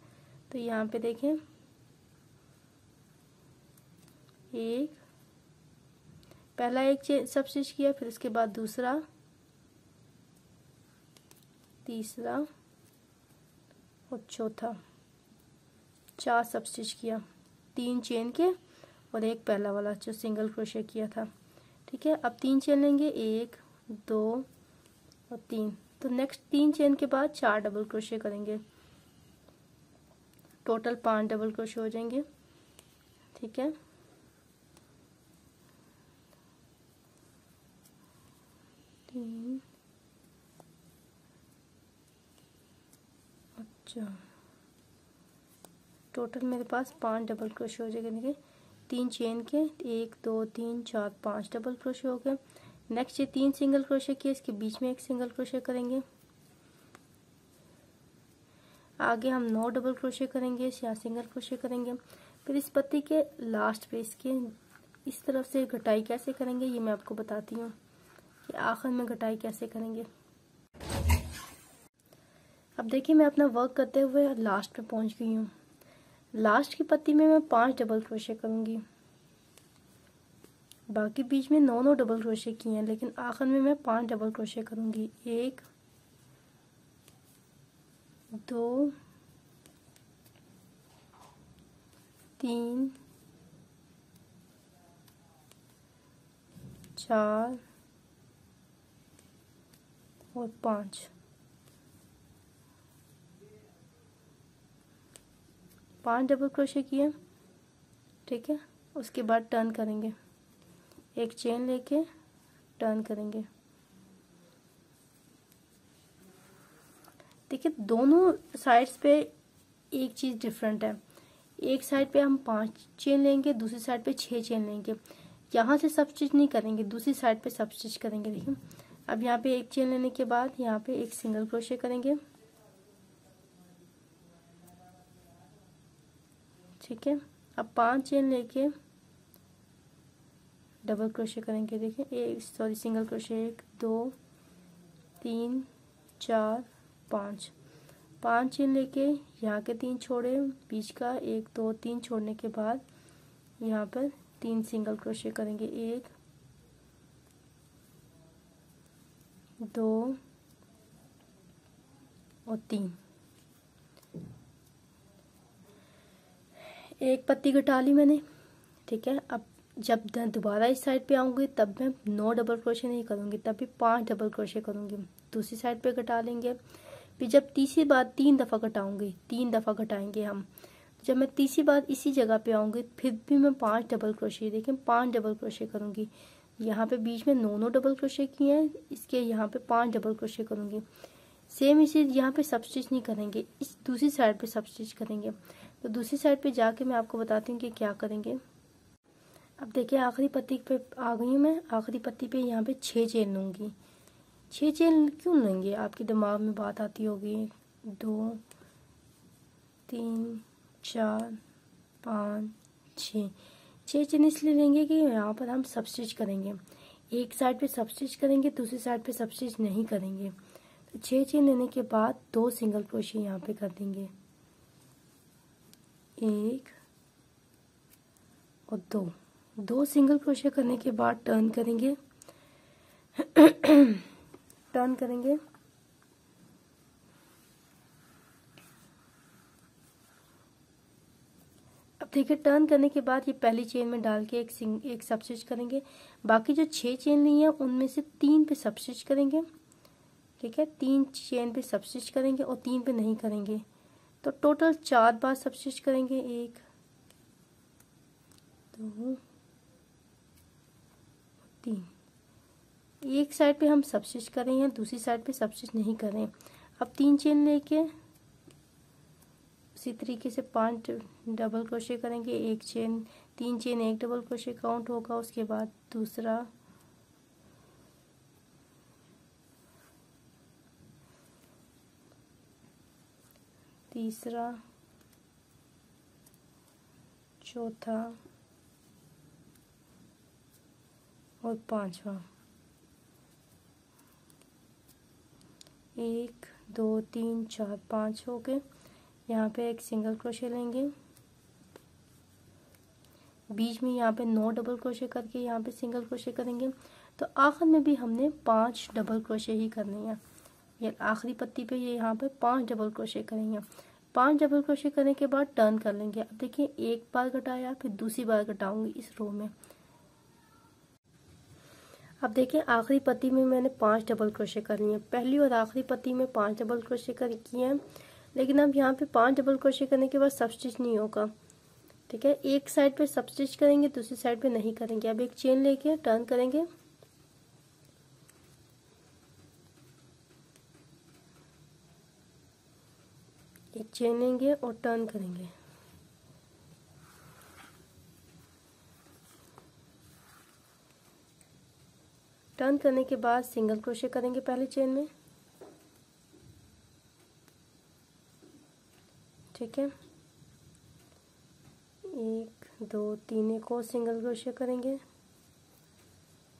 तो यहाँ पे देखें, एक, पहला एक चेन सब स्टिच किया, फिर उसके बाद दूसरा, तीसरा और चौथा, 4 सब स्टिच किया, 3 चेन के और एक पहला वाला जो सिंगल क्रोशिया किया था। ठीक है, अब 3 चेन लेंगे, 1 2 और 3। तो नेक्स्ट 3 चेन के बाद 4 डबल क्रोशिया करेंगे, टोटल 5 डबल क्रोशिया हो जाएंगे। ठीक है, तीन, अच्छा, टोटल मेरे पास 5 डबल क्रोशिया हो जाएंगे। देखिए, 3 चेन के, 1 2 3 4 5 डबल क्रोशिया हो गए। नेक्स्ट ये 3 सिंगल क्रोशिया किए, इसके बीच में एक सिंगल क्रोशिया करेंगे। आगे हम 9 डबल क्रोशिया करेंगे या सिंगल क्रोशिया करेंगे। फिर इस पत्ती के लास्ट पे इसके इस तरफ से घटाई कैसे करेंगे ये मैं आपको बताती हूँ कि आखिर में घटाई कैसे करेंगे। अब देखिए, मैं अपना वर्क करते हुए लास्ट पे पहुंच गई हूँ। लास्ट की पत्ती में मैं 5 डबल क्रोशिया करूंगी। बाकी बीच में 9 डबल क्रोशिया किए हैं, लेकिन आखिर में मैं 5 डबल क्रोशिया करूंगी। 1 2 3 4 और 5 डबल क्रोशिया किए। ठीक है, उसके बाद टर्न करेंगे, एक चेन लेके टर्न करेंगे। देखिए, दोनों साइड्स पे एक चीज़ डिफरेंट है। एक साइड पे हम 5 चेन लेंगे, दूसरी साइड पे 6 चेन लेंगे। यहाँ से सब स्टिच नहीं करेंगे, दूसरी साइड पे सब स्टिच करेंगे। देखिए, अब यहाँ पे एक चेन लेने के बाद यहाँ पे एक सिंगल क्रोशिया करेंगे। ठीक है, अब 5 चेन लेके डबल क्रोशिया करेंगे। देखिए, सिंगल क्रोशिया, 1 2 3 4 5 चेन लेके यहाँ के 3 छोड़े, बीच का 1 2 3 छोड़ने के बाद यहाँ पर 3 सिंगल क्रोशिया करेंगे। 1 2 और 3। एक पत्ती घटा ली मैंने। ठीक है, अब जब दोबारा इस साइड पे आऊंगी तब मैं 9 डबल क्रोशिया नहीं करूंगी, तब भी 5 डबल क्रोशिया करूंगी। दूसरी साइड पे घटा लेंगे। फिर जब तीसरी बार 3 दफ़ा घटाऊंगी, 3 दफ़ा घटाएंगे हम। जब मैं तीसरी बार इसी जगह पे आऊंगी फिर भी मैं 5 डबल क्रोशिया, देखिए 5 डबल क्रोशिया करूंगी। यहाँ पे बीच में 9 डबल क्रोशिया किए हैं, इसके यहाँ पे 5 डबल क्रोशिया करूंगी। सेम इसी यहाँ पे सब स्टिच नहीं करेंगे, इस दूसरी साइड पे सब स्टिच करेंगे। तो दूसरी साइड पे जाके मैं आपको बताती हूँ कि क्या करेंगे। अब देखिए, आखिरी पत्ती पे आ गई हूँ मैं। आखिरी पत्ती पे यहाँ पे 6 चेन लूँगी। 6 चेन क्यों लेंगे, आपके दिमाग में बात आती होगी। 2 3 4 5 6 चेन इसलिए लेंगे कि यहाँ पर हम सब स्टिच करेंगे। एक साइड पे सब स्टिच करेंगे, दूसरी साइड पे सब स्टिच नहीं करेंगे। तो 6 चेन लेने के बाद 2 सिंगल क्रोशिया यहाँ पे कर देंगे, 1 और 2 सिंगल क्रोशिया करने के बाद टर्न करेंगे। टर्न करेंगे। अब देखिए, टर्न करने के बाद ये पहली चेन में डाल के एक सब स्टिच करेंगे। बाकी जो 6 चेन ली है उनमें से 3 पे सब स्टिच करेंगे। ठीक है, 3 चेन पे सब स्टिच करेंगे और 3 पे नहीं करेंगे। तो टोटल 4 बार सब स्टिच करेंगे, 1 2 3। एक साइड पे हम सब स्टिच कर रहे हैं, दूसरी साइड पे सब स्टिच नहीं कर रहे हैं। अब 3 चेन लेके उसी तरीके से 5 डबल क्रोशे करेंगे। 1 chain, 3 chain 1 double crochet count होगा, उसके बाद दूसरा, तीसरा, चौथा और पांचवा। 1 2 3 4 5 हो गए। यहाँ पे एक सिंगल क्रोशे लेंगे, बीच में यहाँ पे 9 डबल क्रोशे करके यहाँ पे सिंगल क्रोशे करेंगे। तो आखिर में भी हमने 5 डबल क्रोशे ही करने हैं। ये आखिरी पत्ती पे ये यहाँ पे 5 डबल क्रोशे करेंगे। 5 डबल क्रोशे करने के बाद टर्न कर लेंगे। अब देखिए एक बार घटाया, फिर दूसरी बार घटाऊंगी इस रो में। अब देखिए आखिरी पत्ती में मैंने 5 डबल क्रोशे करनी है। पहली और आखिरी पत्ती में 5 डबल क्रोशे किए हैं, लेकिन अब यहाँ पे 5 डबल क्रोशे करने के बाद सब स्टिच नहीं होगा। ठीक है, एक साइड पे सब स्टिच करेंगे, दूसरी साइड पे नहीं करेंगे। अब एक चेन लेके टर्न करेंगे, एक चेन लेंगे और टर्न करेंगे। टर्न करने के बाद सिंगल क्रोशे करेंगे पहले चेन में। ठीक है, 1 2 3 एक और सिंगल क्रोशे करेंगे।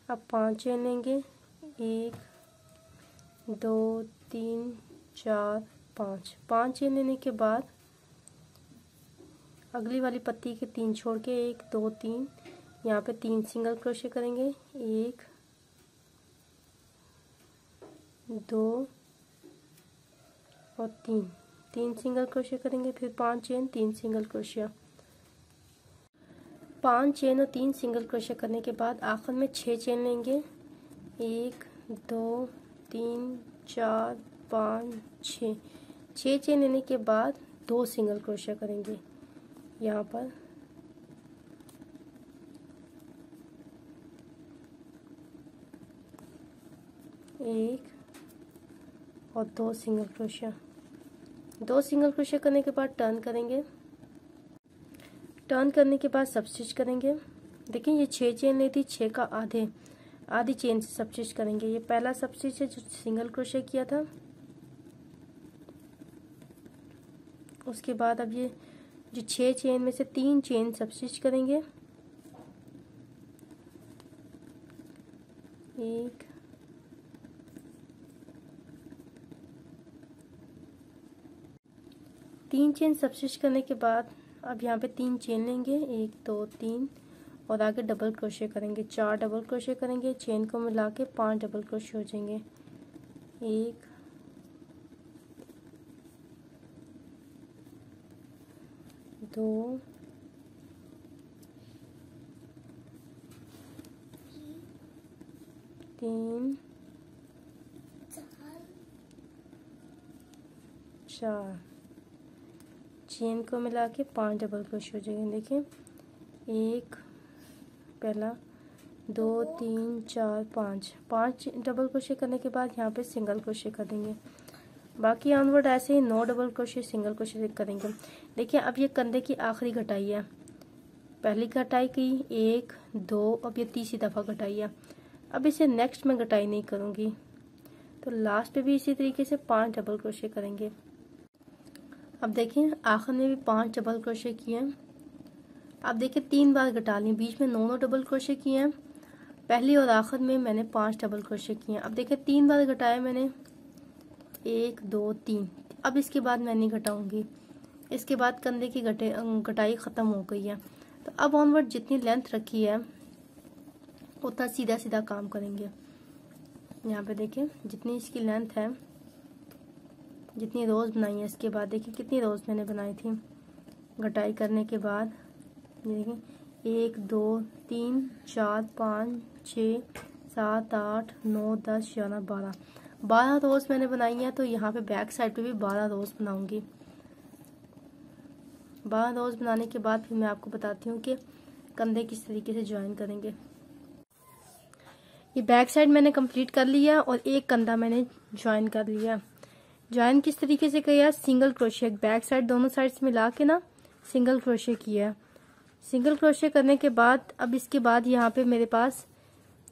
अब 5 चेन लेंगे, 1 2 3 4 5 चेन लेने के बाद अगली वाली पत्ती के 3 छोड़ के 1 2 3 यहाँ पे 3 सिंगल क्रोशे करेंगे। 1 2 और 3 सिंगल क्रोशे करेंगे। फिर 5 चेन 3 सिंगल क्रोशिया। 5 चेन और 3 सिंगल क्रोशे करने के बाद आखिर में 6 चेन लेंगे। 1 2 3 4 5 6 चेन लेने के बाद 2 सिंगल क्रोशे करेंगे यहाँ पर। एक और 2 सिंगल क्रोशिया। 2 सिंगल क्रोशिया करने के बाद टर्न करेंगे। टर्न करने के बाद सब स्टिच करेंगे। देखिए ये 6 चेन ली थी, 6 का आधी चेन से सब स्टिच करेंगे। ये पहला सब स्टिच है जो सिंगल क्रोशिया किया था। उसके बाद अब ये जो 6 चेन में से 3 चेन सब स्टिच करेंगे। 1 3 चेन सब स्टिच करने के बाद अब यहाँ पे 3 चेन लेंगे, 1 2 3 और आगे डबल क्रोशे करेंगे। 4 डबल क्रोशे करेंगे, चेन को मिला के 5 डबल क्रोशे हो जाएंगे। 1 2 3 4 चेन को मिला के 5 डबल क्रोशे हो जाएंगे। देखिए 1 पहला 2 3 4 5 डबल क्रोशे करने के बाद यहाँ पे सिंगल क्रोशे कर देंगे। बाकी ऑनवर्ड ऐसे ही 9 डबल क्रोशे सिंगल क्रोशे करेंगे। देखिए अब ये कंधे की आखिरी घटाई है। पहली घटाई की 1 2, अब ये तीसरी दफ़ा घटाई है। अब इसे नेक्स्ट में घटाई नहीं करूँगी, तो लास्ट पे भी इसी तरीके से 5 डबल क्रोशे करेंगे। अब देखिए आखिर में भी 5 डबल क्रोशे किए हैं। अब देखिए 3 बार घटा ली, बीच में 9 डबल क्रोशे किए हैं। पहली और आखिर में मैंने 5 डबल क्रोशे किए हैं। अब देखिए 3 बार घटाया मैंने, 1 2 3। अब इसके बाद मैं नहीं घटाऊंगी, इसके बाद कंधे की घटाई ख़त्म हो गई है। तो अब ऑनवर्ड जितनी लेंथ रखी है उतना सीधा सीधा काम करेंगे। यहाँ पे देखिए जितनी इसकी लेंथ है, जितनी रोज़ बनाई है, इसके बाद देखिए कितनी रोज़ मैंने बनाई थी घटाई करने के बाद। देखिए 1 2 3 4 5 6 7 8 9 10 11 12 रोज़ मैंने बनाई है। तो यहाँ पे बैक साइड पे भी 12 रोज़ बनाऊंगी। 12 रोज़ बनाने के बाद फिर मैं आपको बताती हूँ कि कंधे किस तरीके से ज्वाइन करेंगे। ये बैक साइड मैंने कंप्लीट कर लिया और एक कंधा मैंने ज्वाइन कर लिया। ज्वाइन किस तरीके से किया, सिंगल क्रोशे बैक साइड दोनों साइड्स मिला के ना सिंगल क्रोशे किया। सिंगल क्रोशे करने के बाद अब इसके बाद यहाँ पे मेरे पास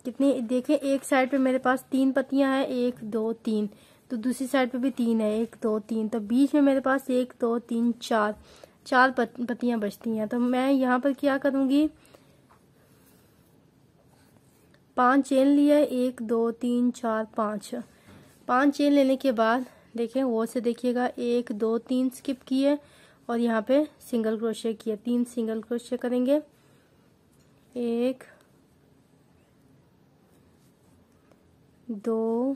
कितनी, देखें एक साइड पे मेरे पास 3 पत्तियां हैं, 1 2 3, तो दूसरी साइड पे भी 3 है, 1 2 3, तो बीच में मेरे पास 1 2 3 4 पत्तियां बचती हैं। तो मैं यहाँ पर क्या करूंगी, 5 चेन लिया, 1 2 3 4 5 चेन लेने के बाद देखें वो से देखिएगा, 1 2 3 स्किप किए और यहाँ पे सिंगल क्रोशे किया, 3 सिंगल क्रोशे करेंगे, 1 2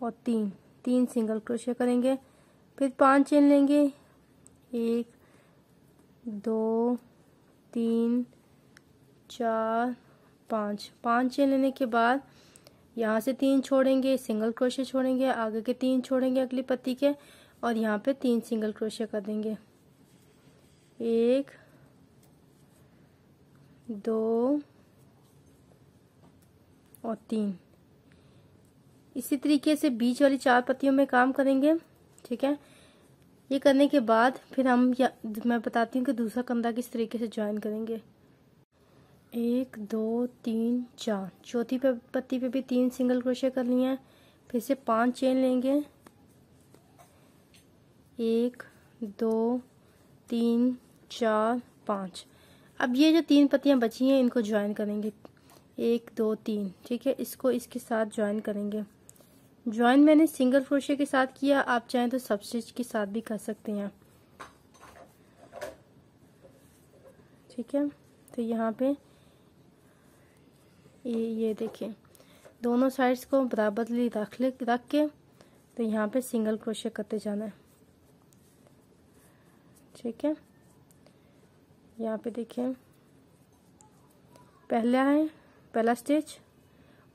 और 3 सिंगल क्रोशे करेंगे। फिर 5 चेन लेंगे, 1 2 3 4 5 चेन लेने के बाद यहाँ से 3 छोड़ेंगे, सिंगल क्रोशे छोड़ेंगे, आगे के 3 छोड़ेंगे अगली पत्ती के, और यहाँ पे 3 सिंगल क्रोशे कर देंगे, 1 2 और 3। इसी तरीके से बीच वाली 4 पत्तियों में काम करेंगे, ठीक है। ये करने के बाद फिर मैं बताती हूँ कि दूसरा कंधा किस तरीके से ज्वाइन करेंगे। 1 2 3 4 चौथी पत्ती पे भी 3 सिंगल क्रोशे कर लिए हैं, फिर से 5 चेन लेंगे, 1 2 3 4 5। अब ये जो 3 पत्तियां बची हैं इनको ज्वाइन करेंगे, 1 2 3, ठीक है। इसको इसके साथ ज्वाइन करेंगे। ज्वाइन मैंने सिंगल क्रोशे के साथ किया, आप चाहें तो सब स्टिच के साथ भी कर सकते हैं, ठीक है। तो यहाँ पे ये देखें दोनों साइड्स को बराबरली रख के तो यहाँ पे सिंगल क्रोशे करते जाना है, ठीक है। यहाँ पे देखें पहला स्टिच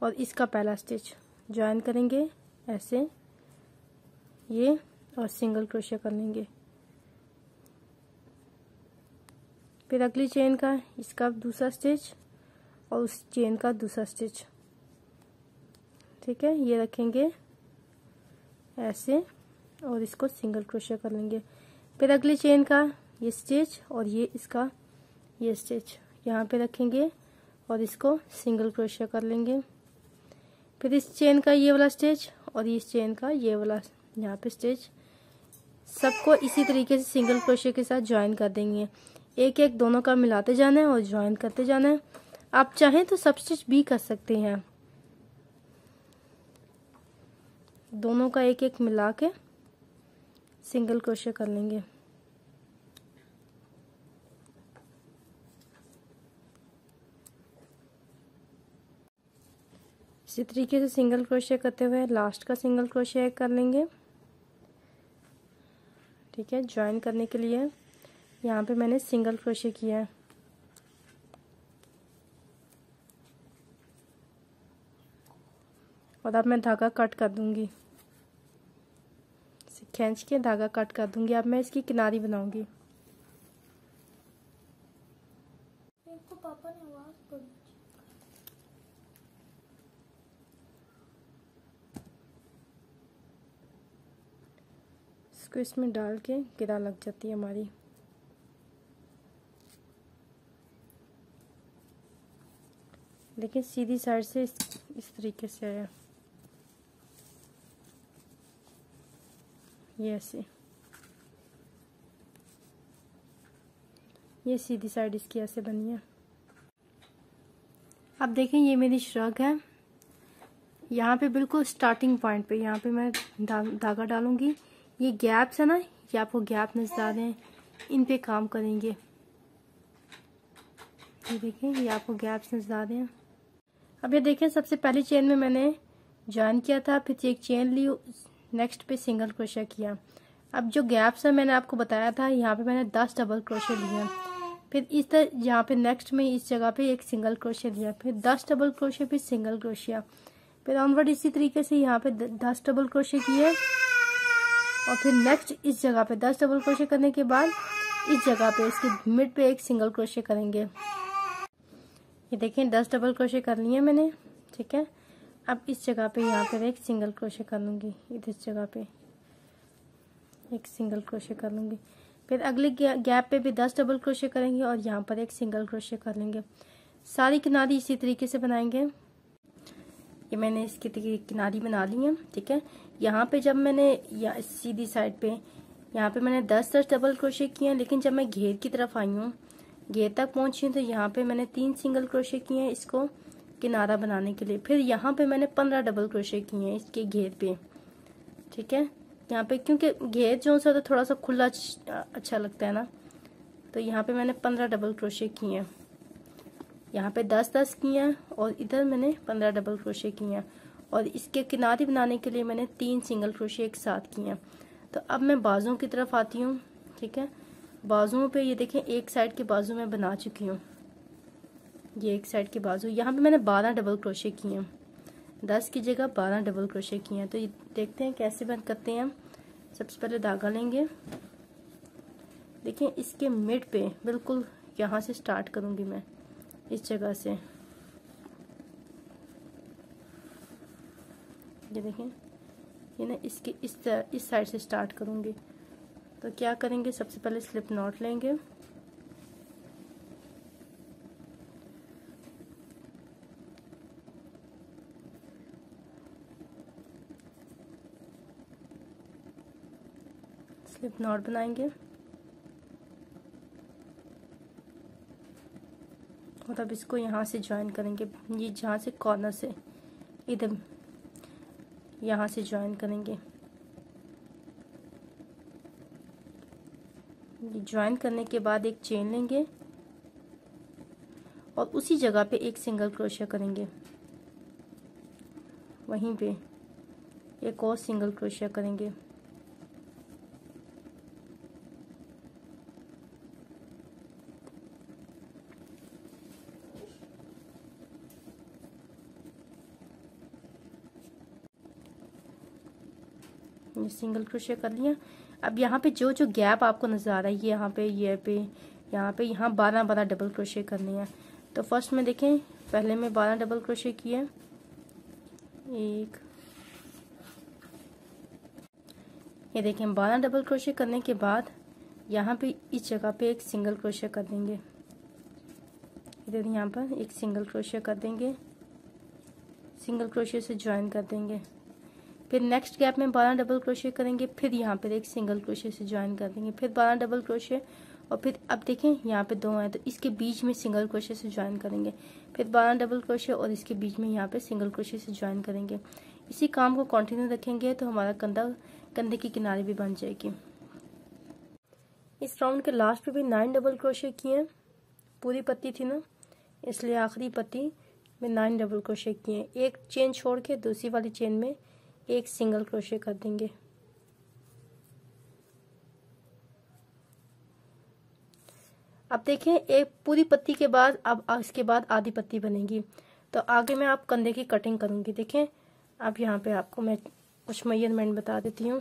और इसका पहला स्टिच ज्वाइन करेंगे ऐसे, ये और सिंगल क्रोशे कर लेंगे। फिर अगली चेन का इसका दूसरा स्टिच और उस चेन का दूसरा स्टिच, ठीक है। ये रखेंगे ऐसे और इसको सिंगल क्रोशे कर लेंगे। फिर अगली चेन का ये स्टिच और ये इसका ये स्टिच यहाँ पे रखेंगे और इसको सिंगल क्रोशे कर लेंगे। फिर इस चेन का ये वाला स्टिच और इस चेन का ये वाला यहाँ पे स्टिच, सबको इसी तरीके से सिंगल क्रोशे के साथ ज्वाइन कर देंगे। एक एक दोनों का मिलाते जाना है और ज्वाइन करते जाना है। आप चाहें तो सब स्टिच भी कर सकते हैं, दोनों का एक एक मिला के सिंगल क्रोशे कर लेंगे। इसी तरीके से सिंगल क्रोशे करते हुए लास्ट का सिंगल क्रोशे कर लेंगे, ठीक है। ज्वाइन करने के लिए यहाँ पे मैंने सिंगल क्रोशे किया है, और अब मैं धागा कट कर दूंगी, खींच के धागा कट कर दूंगी। अब मैं इसकी किनारी बनाऊंगी। पापा ने आवाज कर दी। इसको इसमें डाल के गिरा लग जाती है हमारी। लेकिन सीधी साइड से इस तरीके से आया, ये ऐसे, ये सीधी साइड इसकी ऐसे बनी है। अब देखें ये मेरी श्रग है, यहाँ पे बिल्कुल स्टार्टिंग पॉइंट पे यहाँ पे मैं धागा डालूंगी। ये गैप्स है ना, ये आपको गैप नजर आ रहे हैं, इन पे काम करेंगे। ये देखें ये आपको गैप्स नजर आ रहे हैं। अब ये देखें सबसे पहली चेन में मैंने ज्वाइन किया था, फिर एक चेन ली, नेक्स्ट पे सिंगल क्रोशे किया। अब जो गैप्स है मैंने आपको बताया था, यहाँ पे मैंने 10 डबल क्रोशे लिए। फिर इस तरह यहाँ पे नेक्स्ट में इस जगह पे एक सिंगल क्रोशे लिया, फिर 10 डबल क्रोशे, फिर सिंगल क्रोशिया, फिर ऑनवर्ड इसी तरीके से यहाँ पे 10 डबल क्रोशे किए, और फिर नेक्स्ट इस जगह पे 10 डबल क्रोशे करने के बाद इस जगह पे इसके मिड पे एक सिंगल क्रोशे करेंगे। ये देखें 10 डबल क्रोशे कर लिए मैंने, ठीक है। अब इस जगह पे यहाँ पर एक सिंगल क्रोशे कर लूँगी, इधर इस जगह पे एक सिंगल क्रोशे कर लूँगी। फिर अगले गैप पे भी 10 डबल क्रोशे करेंगे और यहाँ पर एक सिंगल क्रोशे कर लेंगे। सारी किनारी इसी तरीके से बनाएंगे। ये मैंने इसकी किनारी बना ली है, ठीक है। यहाँ पे जब मैंने सीधी साइड पे यहाँ पे मैंने 10 डबल क्रोशे किए हैं, लेकिन जब मैं घेर की तरफ आई हूँ, घेर तक पहुंची हूँ, तो यहाँ पे मैंने 3 सिंगल क्रोशे किए हैं इसको किनारा बनाने के लिए। फिर यहाँ पे मैंने 15 डबल क्रोशे किए हैं इसके घेर पे, ठीक है। यहाँ पे क्योंकि घेर जो सा तो थोड़ा सा खुला अच्छा लगता है ना, तो यहाँ पे मैंने 15 डबल क्रोशे किए हैं। यहाँ पे 10-10 किए हैं और इधर मैंने 15 डबल क्रोशे किए हैं। और इसके किनारे बनाने के लिए मैंने 3 सिंगल क्रोशे एक साथ किए हैं। तो अब मैं बाजुओं की तरफ आती हूँ, ठीक है। बाजुओं पे ये देखें, एक साइड के बाजू मैं बना चुकी हूँ, ये एक साइड के बाजू। यहाँ पे मैंने 12 डबल क्रोशे किए हैं, 10 की जगह 12 डबल क्रोशे किए हैं। तो ये देखते हैं कैसे बंद करते हैं हम। सबसे पहले धागा लेंगे, देखिए इसके मिड पे बिल्कुल यहाँ से स्टार्ट करूंगी मैं, इस जगह से। ये देखें, ये ना इसके इस साइड से स्टार्ट करूंगी। तो क्या करेंगे, सबसे पहले स्लिप नॉट लेंगे, स्लिप नॉट बनाएंगे और अब इसको यहाँ से ज्वाइन करेंगे। ये जहाँ से कॉर्नर से इधर यहाँ से ज्वाइन करेंगे। ज्वाइन करने के बाद एक चेन लेंगे और उसी जगह पे एक सिंगल क्रोशिया करेंगे, वहीं पे एक और सिंगल क्रोशिया करेंगे। ये सिंगल क्रोशिया कर लिया। अब यहाँ पे जो जो गैप आपको नजर आ रहा है, यहाँ पे यहाँ 12 डबल क्रोशिया करने हैं। तो फर्स्ट में देखें, पहले में 12 डबल क्रोशिया किए, एक, ये देखें 12 डबल क्रोशिया करने के बाद यहाँ पे इस जगह पे एक सिंगल क्रोशिया कर देंगे। इधर यहाँ पर एक सिंगल क्रोशिया कर देंगे, सिंगल क्रोशिया से ज्वाइन कर देंगे। फिर नेक्स्ट गैप में 12 डबल क्रोशिया करेंगे, फिर यहाँ पर एक सिंगल क्रोशिया से ज्वाइन कर देंगे, फिर 12 डबल क्रोशिया। और फिर अब देखें यहाँ पे 2 हैं, तो इसके बीच में सिंगल क्रोशिया से ज्वाइन करेंगे, फिर 12 डबल क्रोशिया और इसके बीच में यहाँ पे सिंगल क्रोशिया से ज्वाइन करेंगे। इसी काम को कंटिन्यू रखेंगे तो हमारा कंधे की किनारे भी बन जाएगी। इस राउंड के लास्ट पे भी 9 डबल क्रोशिया किए, पूरी पत्ती थी ना, इसलिए आखिरी पत्ती में 9 डबल क्रोशिया किए। एक चेन छोड़ के दूसरी वाली चेन में एक सिंगल क्रोशिया कर देंगे। अब देखें, एक पूरी पत्ती के बाद अब इसके बाद आधी पत्ती बनेगी। तो आगे मैं आप कंधे की कटिंग करूंगी। देखें, अब यहाँ पे आपको मैं कुछ मेजरमेंट बता देती हूँ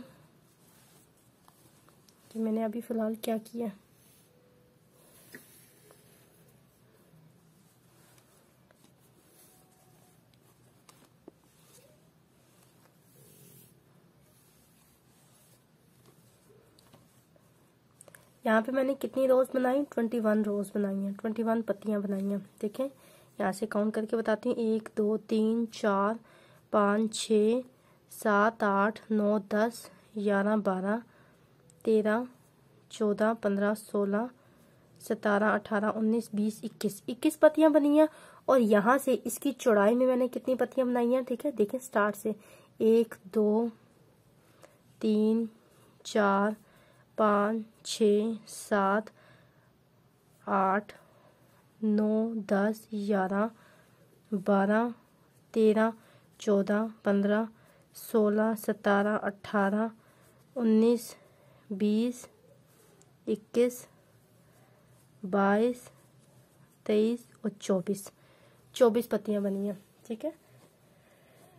कि मैंने अभी फिलहाल क्या किया। यहाँ पे मैंने कितनी रोज बनाई, 21 रोज बनाई हैं, 21 पत्तियां बनाई हैं। देखें, यहाँ से काउंट करके बताती हूँ, 1 2 3 4 5 6 7 8 9 10 11 12 13 14 15 16 17 18 19 20 21 पत्तियां बनी हैं। और यहाँ से इसकी चौड़ाई में मैंने कितनी पत्तियां बनाई हैं, ठीक है। देखें, स्टार्ट से 1 2 3 4 5 6 7 8 9 10 11 12 13 14 15 16 17 18 19 20 21 22 23 और 24 पत्तियां बनी हैं, ठीक है।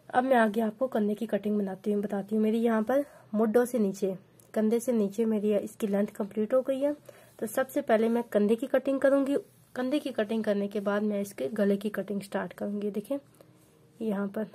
अब मैं आगे आपको कंधे की कटिंग बताती हूँ। मेरी यहाँ पर मुड्ढों से नीचे, कंधे से नीचे मेरी इसकी लेंथ कंप्लीट हो गई है। तो सबसे पहले मैं कंधे की कटिंग करूंगी। कंधे की कटिंग करने के बाद मैं इसके गले की कटिंग स्टार्ट करूंगी। देखें, यहाँ पर